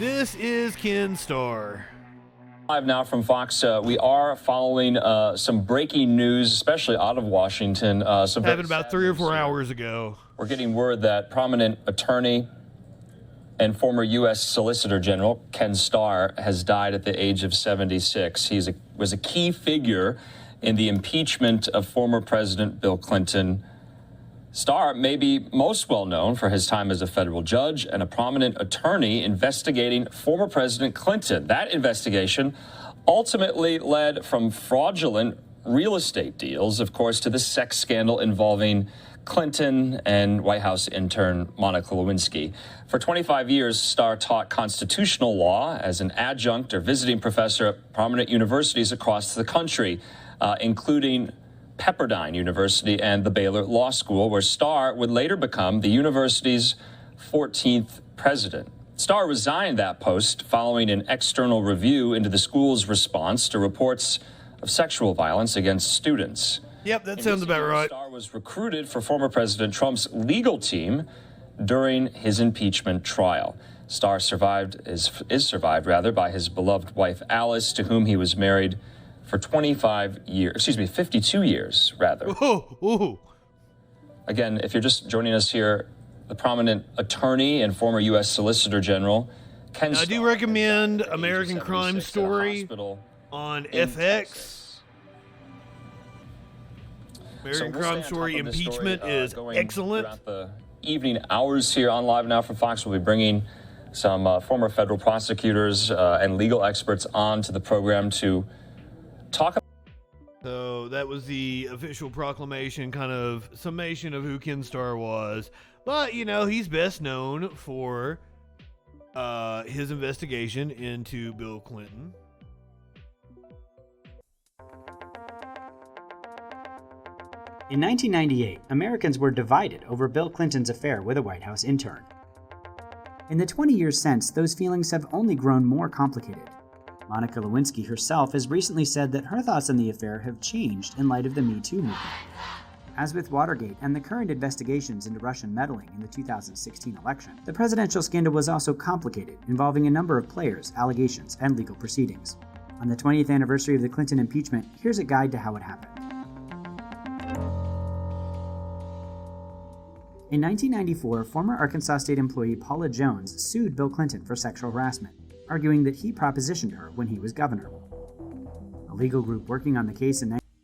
This is Ken Starr. Live now from Fox. We are following some breaking news, especially out of Washington. Happened about 3 or 4 hours ago. We're getting word that prominent attorney and former U.S. Solicitor General Ken Starr has died at the age of 76. He was a key figure in the impeachment of former President Bill Clinton. Starr may be most well known for his time as a federal judge and a prominent attorney investigating former President Clinton. That investigation ultimately led from fraudulent real estate deals, of course, to the sex scandal involving Clinton and White House intern Monica Lewinsky. For 25 years, Starr taught constitutional law as an adjunct or visiting professor at prominent universities across the country, including Pepperdine University and the Baylor Law School, where Starr would later become the university's 14th president. Starr resigned that post following an external review into the school's response to reports of sexual violence against students. Yep, that sounds about right. Starr was recruited for former President Trump's legal team during his impeachment trial. Starr is survived by his beloved wife Alice, to whom he was married for 52 years, rather. Ooh. Again, if you're just joining us here, the prominent attorney and former U.S. Solicitor General Ken Starr. I do recommend American Crime Story on FX. American Crime Story impeachment is excellent. Throughout the evening hours here on Live Now from Fox, we'll be bringing some former federal prosecutors and legal experts on to the program to talk about. So that was the official proclamation, kind of summation of who Ken Starr was. But, you know, he's best known for his investigation into Bill Clinton. In 1998, Americans were divided over Bill Clinton's affair with a White House intern. In the 20 years since, those feelings have only grown more complicated. Monica Lewinsky herself has recently said that her thoughts on the affair have changed in light of the Me Too movement. As with Watergate and the current investigations into Russian meddling in the 2016 election, the presidential scandal was also complicated, involving a number of players, allegations, and legal proceedings. On the 20th anniversary of the Clinton impeachment, here's a guide to how it happened. In 1994, former Arkansas State employee Paula Jones sued Bill Clinton for sexual harassment, arguing that he propositioned her when he was governor. A legal group working on the case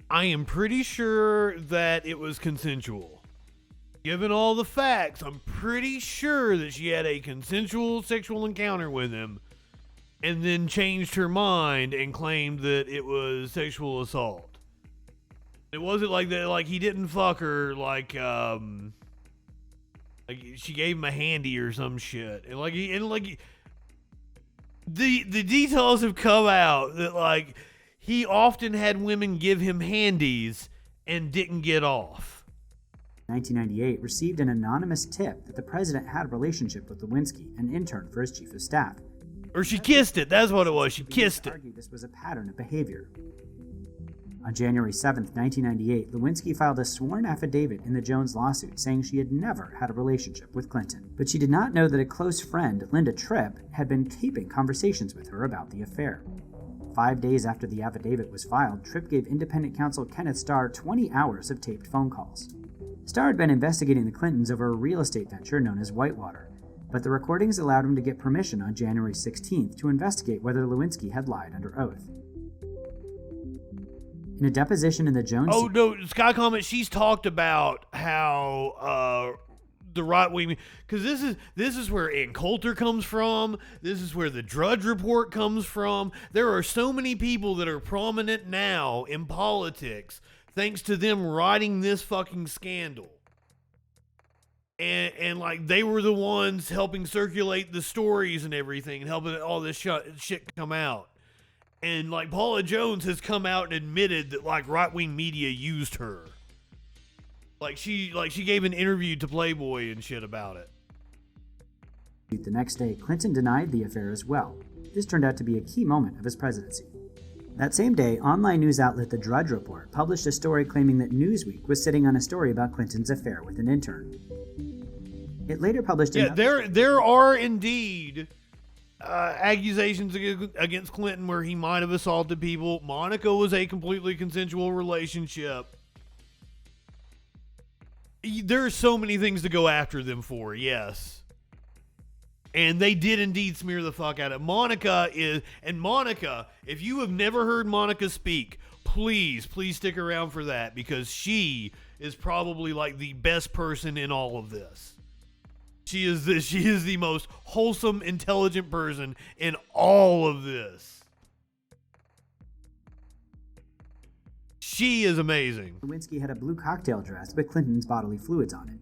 I am pretty sure that it was consensual. Given all the facts, I'm pretty sure that she had a consensual sexual encounter with him and then changed her mind and claimed that it was sexual assault. It wasn't like that, like he didn't fuck her, like she gave him a handy or some shit. And the details have come out that like he often had women give him handies and didn't get off. 1998 received an anonymous tip that the president had a relationship with Lewinsky, an intern for his chief of staff. Or she kissed it. That's what it was. She kissed it. Argued this was a pattern of behavior. On January 7, 1998, Lewinsky filed a sworn affidavit in the Jones lawsuit saying she had never had a relationship with Clinton. But she did not know that a close friend, Linda Tripp, had been taping conversations with her about the affair. 5 days after the affidavit was filed, Tripp gave independent counsel Kenneth Starr 20 hours of taped phone calls. Starr had been investigating the Clintons over a real estate venture known as Whitewater, but the recordings allowed him to get permission on January 16th to investigate whether Lewinsky had lied under oath. In a deposition in the Jones... Oh, no, Sky Comment, she's talked about how the right wing... Because this is where Ann Coulter comes from. This is where the Drudge Report comes from. There are so many people that are prominent now in politics thanks to them writing this fucking scandal. And like, they were the ones helping circulate the stories and everything and helping all this shit come out. And like Paula Jones has come out and admitted that like right-wing media used her. Like she gave an interview to Playboy and shit about it. The next day, Clinton denied the affair as well. This turned out to be a key moment of his presidency. That same day, online news outlet The Drudge Report published a story claiming that Newsweek was sitting on a story about Clinton's affair with an intern. It later published there are indeed accusations against Clinton where he might have assaulted people. Monica was a completely consensual relationship. There are so many things to go after them for, yes. And they did indeed smear the fuck out of Monica. Monica, if you have never heard Monica speak, please stick around for that, because she is probably like the best person in all of this. She is the most wholesome, intelligent person in all of this. She is amazing. Lewinsky had a blue cocktail dress with Clinton's bodily fluids on it.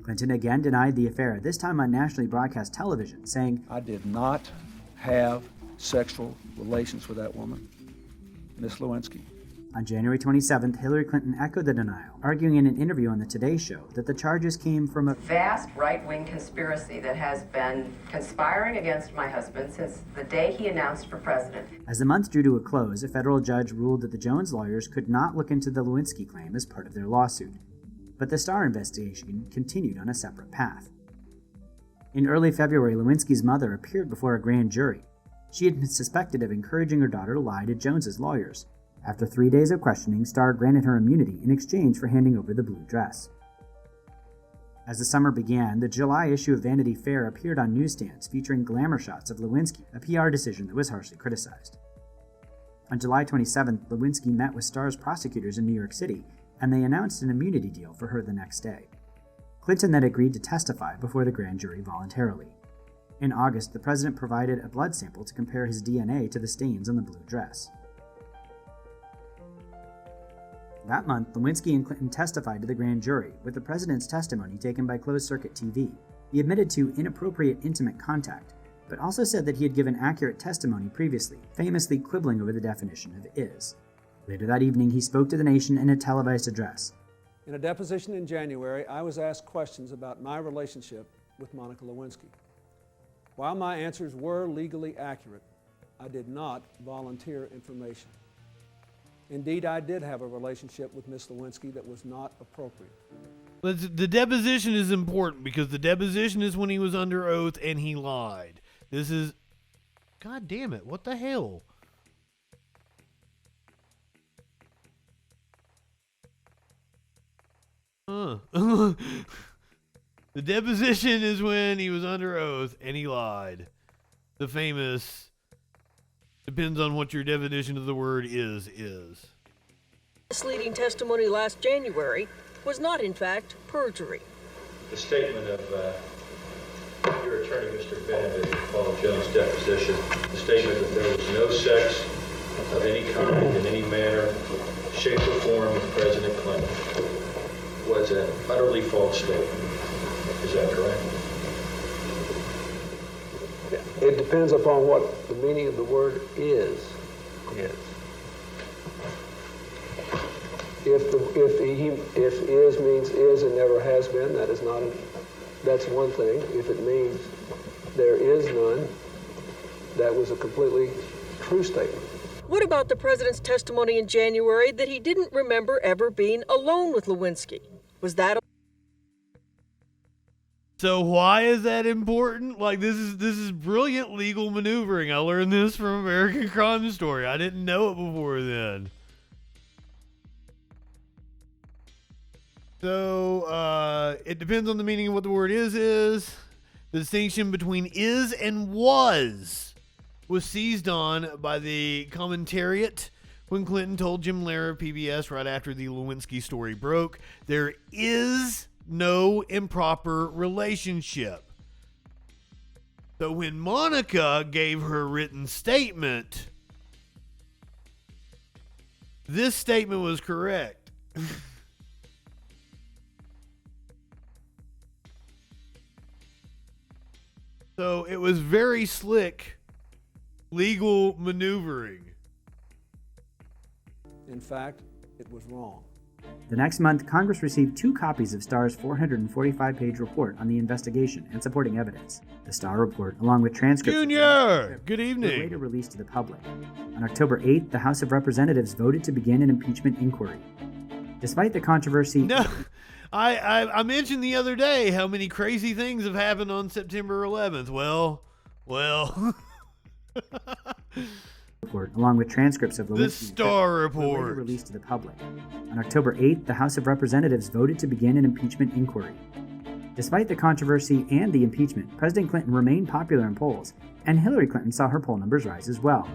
Clinton again denied the affair, this time on nationally broadcast television, saying, "I did not have sexual relations with that woman, Miss Lewinsky." On January 27th, Hillary Clinton echoed the denial, arguing in an interview on the Today Show that the charges came from a vast right-wing conspiracy that has been conspiring against my husband since the day he announced for president. As the month drew to a close, a federal judge ruled that the Jones lawyers could not look into the Lewinsky claim as part of their lawsuit. But the Starr investigation continued on a separate path. In early February, Lewinsky's mother appeared before a grand jury. She had been suspected of encouraging her daughter to lie to Jones's lawyers. After 3 days of questioning, Starr granted her immunity in exchange for handing over the blue dress. As the summer began, the July issue of Vanity Fair appeared on newsstands featuring glamour shots of Lewinsky, a PR decision that was harshly criticized. On July 27th, Lewinsky met with Starr's prosecutors in New York City, and they announced an immunity deal for her the next day. Clinton then agreed to testify before the grand jury voluntarily. In August, the president provided a blood sample to compare his DNA to the stains on the blue dress. That month, Lewinsky and Clinton testified to the grand jury, with the president's testimony taken by closed-circuit TV. He admitted to inappropriate intimate contact, but also said that he had given accurate testimony previously, famously quibbling over the definition of is. Later that evening, he spoke to the nation in a televised address. In a deposition in January, I was asked questions about my relationship with Monica Lewinsky. While my answers were legally accurate, I did not volunteer information. Indeed, I did have a relationship with Miss Lewinsky that was not appropriate. The deposition is important because the deposition is when he was under oath and he lied. This is... God damn it, what the hell? The deposition is when he was under oath and he lied. The famous... Depends on what your definition of the word is. Misleading testimony last January was not, in fact, perjury. The statement of your attorney, Mr. Benedict, Paul Jones' deposition, the statement that there was no sex of any kind, in any manner, shape, or form with President Clinton was an utterly false statement. Is that correct? It depends upon what the meaning of the word is. If is means is and never has been, that's one thing. If it means there is none, that was a completely true statement. What about the president's testimony in January that he didn't remember ever being alone with Lewinsky? Was that So why is that important? Like, this is brilliant legal maneuvering. I learned this from American Crime Story. I didn't know it before then. So, it depends on the meaning of what the word is. The distinction between is and was seized on by the commentariat when Clinton told Jim Lehrer of PBS right after the Lewinsky story broke. There is no improper relationship. So when Monica gave her written statement, this statement was correct. So it was very slick legal maneuvering. In fact, it was wrong. The next month, Congress received 2 copies of Starr's 445-page report on the investigation and supporting evidence. The Starr report, along with transcripts Junior, good were evening. later released to the public. On October 8th, the House of Representatives voted to begin an impeachment inquiry. Despite the controversy... No, I mentioned the other day how many crazy things have happened on September 11th. Well, Well, report, along with transcripts of the Lewinsky's Starr were later report. released to the public. On October 8th, the House of Representatives voted to begin an impeachment inquiry. Despite the controversy and the impeachment, President Clinton remained popular in polls, and Hillary Clinton saw her poll numbers rise as well.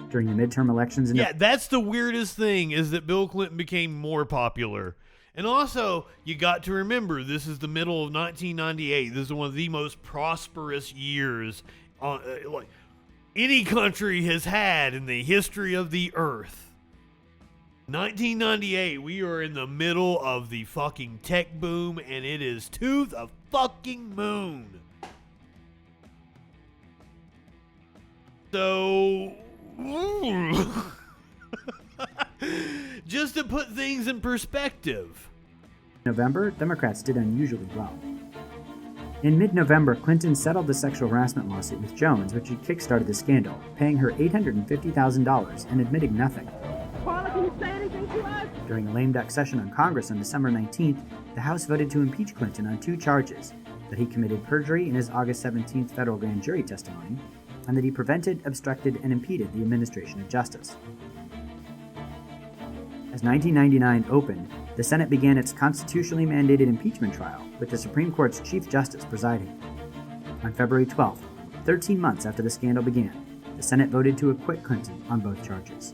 During the midterm elections in Yeah, that's the weirdest thing, is that Bill Clinton became more popular. And also, you got to remember, this is the middle of 1998. This is one of the most prosperous years like any country has had in the history of the earth. 1998, we are in the middle of the fucking tech boom, and it is to the fucking moon. So, just to put things in perspective. November, Democrats did unusually well. In mid-November, Clinton settled the sexual harassment lawsuit with Jones, which had kickstarted the scandal, paying her $850,000 and admitting nothing. Paula, can you say anything to us? During a lame duck session on Congress on December 19th, the House voted to impeach Clinton on 2 charges: that he committed perjury in his August 17th federal grand jury testimony, and that he prevented, obstructed, and impeded the administration of justice. As 1999 opened, the Senate began its constitutionally mandated impeachment trial, with the Supreme Court's Chief Justice presiding. On February 12th, 13 months after the scandal began, the Senate voted to acquit Clinton on both charges.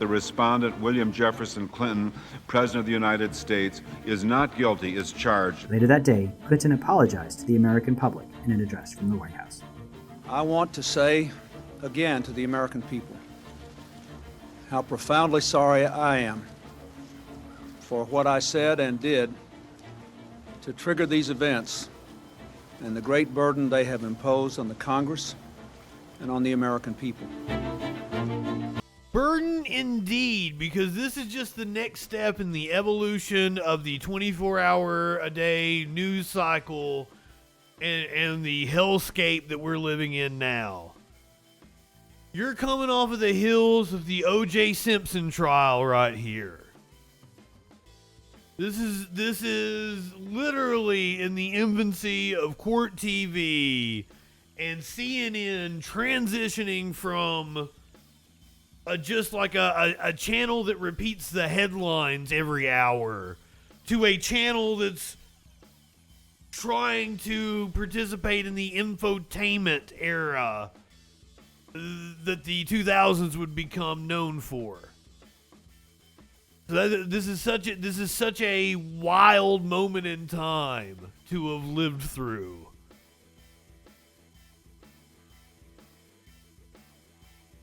The respondent, William Jefferson Clinton, President of the United States, is not guilty as charged. Later that day, Clinton apologized to the American public in an address from the White House. I want to say again to the American people how profoundly sorry I am for what I said and did to trigger these events and the great burden they have imposed on the Congress and on the American people. Burden indeed, because this is just the next step in the evolution of the 24-hour-a-day news cycle and the hellscape that we're living in now. You're coming off of the heels of the O.J. Simpson trial right here. This is literally in the infancy of court TV and CNN transitioning from just like a channel that repeats the headlines every hour to a channel that's trying to participate in the infotainment era that the 2000s would become known for. So this is such a wild moment in time to have lived through.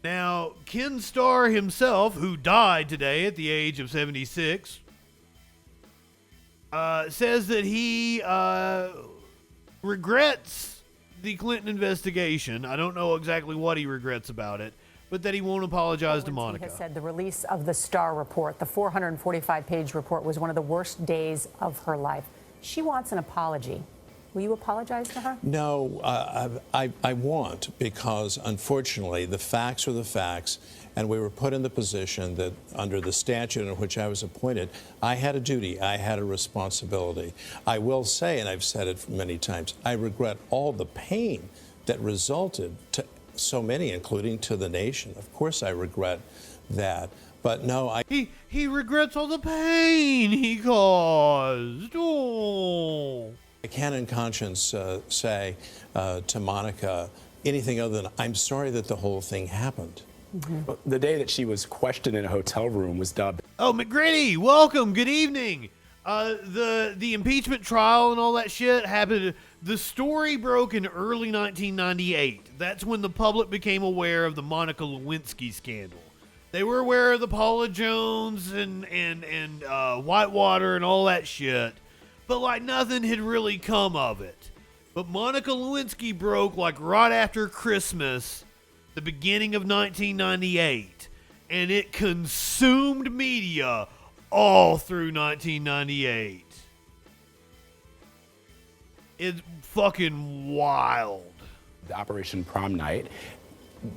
Now, Ken Starr himself, who died today at the age of 76, says that he regrets the Clinton investigation. I don't know exactly what he regrets about it, but that he won't apologize to Monica. Lewinsky has said the release of the Starr report, the 445-page report, was one of the worst days of her life. She wants an apology. Will you apologize to her? No, I won't, because unfortunately the facts are the facts, and we were put in the position that under the statute in which I was appointed, I had a duty, I had a responsibility. I will say, and I've said it many times, I regret all the pain that resulted to so many, including to the nation. Of course I regret that. But no, He regrets all the pain he caused. Oh. I can't in conscience say to Monica anything other than I'm sorry that the whole thing happened. Mm-hmm. Well, the day that she was questioned in a hotel room was dubbed. Oh, McGritty, welcome. Good evening. The impeachment trial and all that shit happened. The story broke in early 1998. That's when the public became aware of the Monica Lewinsky scandal. They were aware of the Paula Jones and Whitewater and all that shit, but like nothing had really come of it. But Monica Lewinsky broke like right after Christmas, the beginning of 1998, and it consumed media all through 1998. It's fucking wild. The Operation Prom Night.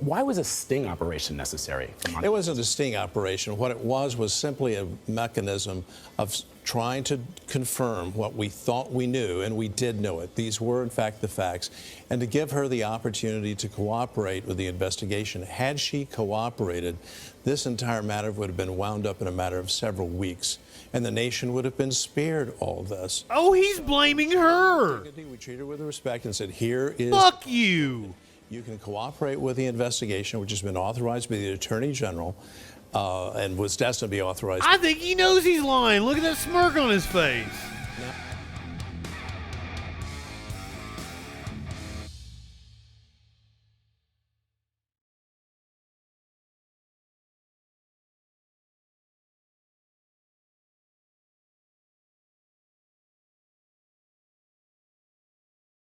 Why was a sting operation necessary? It wasn't a sting operation. What it was simply a mechanism of trying to confirm what we thought we knew, and we did know it. These were, in fact, the facts, and to give her the opportunity to cooperate with the investigation. Had she cooperated, this entire matter would have been wound up in a matter of several weeks, and the nation would have been spared all this. Oh, he's blaming her. We treated her with respect and said, here is... Fuck you. You can cooperate with the investigation, which has been authorized by the Attorney General, and was destined to be authorized. I think he knows he's lying. Look at that smirk on his face. Now,